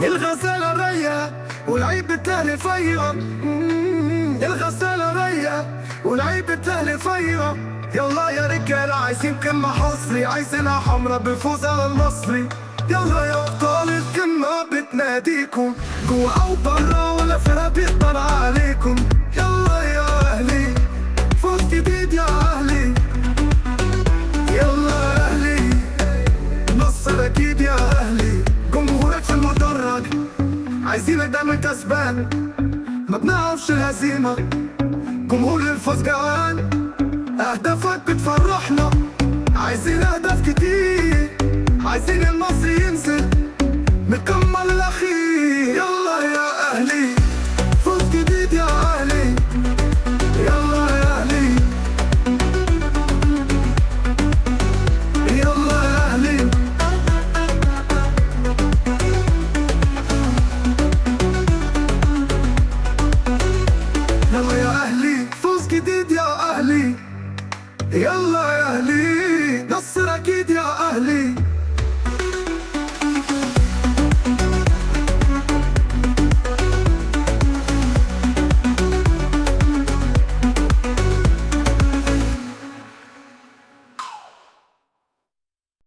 الغسالة رايقة والعيب بتلاقي فيها. الغسالة رايقة والعيب بتلاقي فيها. يلا يا رجالة عايزين كلمة حصري، عايزينها حمرا بفوز على المصري. يلا يا ابطال الكلمة بتناديكم، جوا او برا ولا فرقة بيطلع عليكم. يلا يا اهلي فوز جديد يا اهلي. يلا يا اهلي نصر اكيد يا اهلي. جمهورك في المدرج عايزينك دايما كسبان، ما بنعرفش الهزيمة. جمهور الفوز جوان، اهدافك بتفرحنا. عايزين اهداف كتير، عايزين المصري ينزل نكمل الاخير. يلا يا اهلي فوز جديد يا اهلي. يلا يا اهلي يلا يا اهلي. يلا يا اهلي فوز جديد يا اهلي. يلا